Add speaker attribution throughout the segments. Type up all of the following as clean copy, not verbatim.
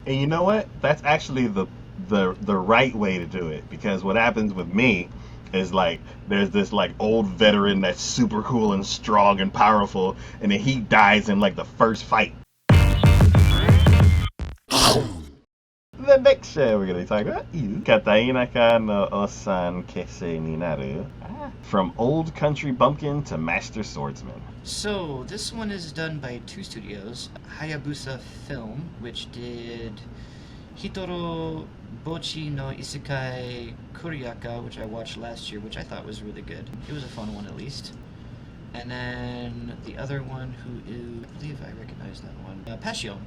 Speaker 1: And you know what? That's actually the right way to do it, because what happens with me is like there's this like old veteran that's super cool and strong and powerful, and then he dies in like the first fight. The next show we're gonna be talking about is Katainaka no Ossan Kensei ni Naru. From old country bumpkin to master swordsman.
Speaker 2: So this one is done by two studios, Hayabusa Film, which did Hitoro Bochi no Isekai Kuriaka, which I watched last year, which I thought was really good. It was a fun one, at least. And then the other one, who is, I believe I recognize that one, Passion.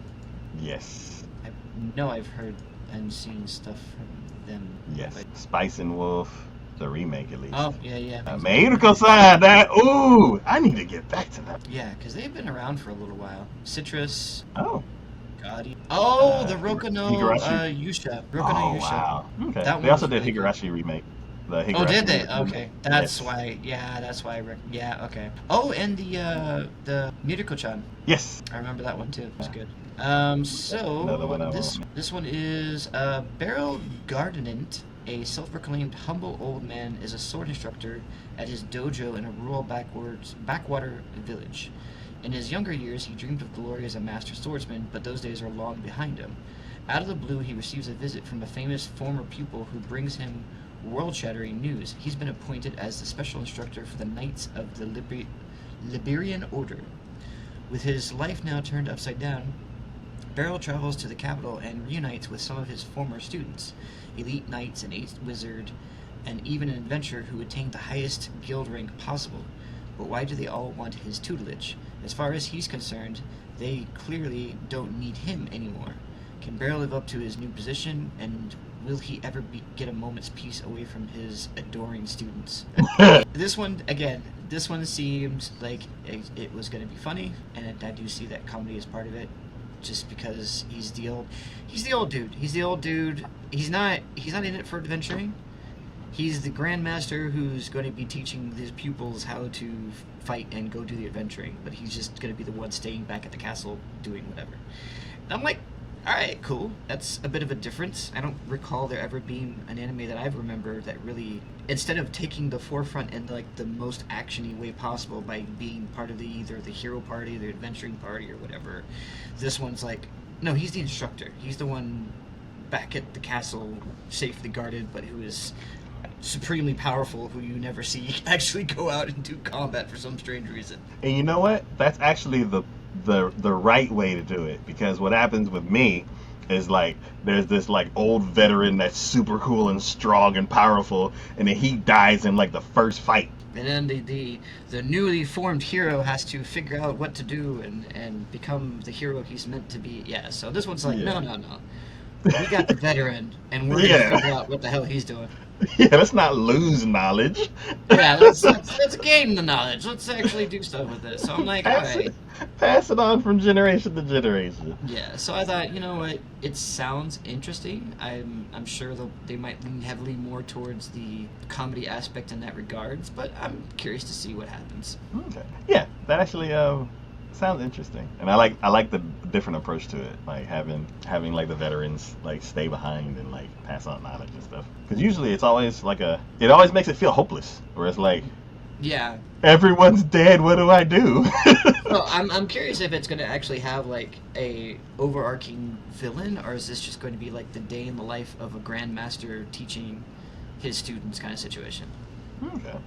Speaker 1: Yes.
Speaker 2: I know I've heard and seen stuff from them.
Speaker 1: Yes.
Speaker 2: But...
Speaker 1: Spice and Wolf, the remake at least.
Speaker 2: Oh, yeah.
Speaker 1: Meiriko-san, that, ooh, I need to get back to that.
Speaker 2: Yeah, because they've been around for a little while. Citrus.
Speaker 1: Oh.
Speaker 2: God. Oh, the Rokono
Speaker 1: Yusha.
Speaker 2: Rokono Yusha.
Speaker 1: Wow. Okay.
Speaker 2: That
Speaker 1: they also did
Speaker 2: really
Speaker 1: Higurashi remake. The Higurashi
Speaker 2: Oh, did they?
Speaker 1: remake.
Speaker 2: Okay. That's
Speaker 1: Yes.
Speaker 2: why. Yeah, that's why. Yeah, okay. Oh, and the Miriko-chan.
Speaker 1: Yes.
Speaker 2: I remember that one too. It was good. So
Speaker 1: Another one I
Speaker 2: this one is Beryl Gardinant, a self-proclaimed humble old man, is a sword instructor at his dojo in a rural backwater village. In his younger years, he dreamed of glory as a master swordsman, but those days are long behind him. Out of the blue, he receives a visit from a famous former pupil who brings him world-shattering news. He's been appointed as the special instructor for the Knights of the Liberian Order. With his life now turned upside down, Beryl travels to the capital and reunites with some of his former students, elite knights, an ace wizard, and even an adventurer who attained the highest guild rank possible. But why do they all want his tutelage? As far as he's concerned, they clearly don't need him anymore. Can Beryl live up to his new position, and will he ever get a moment's peace away from his adoring students? This one seems like it was going to be funny, and I do see that comedy is part of it, just because he's the old dude. He's the old dude. He's not in it for adventuring. He's the grandmaster who's going to be teaching his pupils how to fight and go do the adventuring, but he's just going to be the one staying back at the castle doing whatever. And I'm like, all right, cool. That's a bit of a difference. I don't recall there ever being an anime that I remember that really, instead of taking the forefront in like the most actiony way possible by being part of either the hero party, the adventuring party, or whatever, this one's like, no, he's the instructor. He's the one back at the castle, safely guarded, but who is supremely powerful, who you never see actually go out and do combat for some strange reason.
Speaker 1: And you know what? That's actually the right way to do it, because what happens with me is like there's this like old veteran that's super cool and strong and powerful, and then he dies in like the first fight.
Speaker 2: And then the newly formed hero has to figure out what to do and become the hero he's meant to be. Yeah, so this one's like, no. We got the veteran, and we're gonna figure out what the hell he's doing.
Speaker 1: Yeah, let's not lose knowledge.
Speaker 2: Yeah, let's gain the knowledge. Let's actually do stuff with this. So I'm like, all right.
Speaker 1: Pass it on from generation to generation.
Speaker 2: Yeah, so I thought, you know what, it sounds interesting. I'm sure they might lean heavily more towards the comedy aspect in that regards, but I'm curious to see what happens.
Speaker 1: Okay. Yeah, that actually sounds interesting, and I like the different approach to it, like having like the veterans like stay behind and like pass on knowledge and stuff. Because usually it's always like it always makes it feel hopeless, where it's like,
Speaker 2: yeah,
Speaker 1: everyone's dead. What do I do?
Speaker 2: Well, I'm curious if it's going to actually have like a overarching villain, or is this just going to be like the day in the life of a grandmaster teaching his students kind of situation?
Speaker 1: Okay.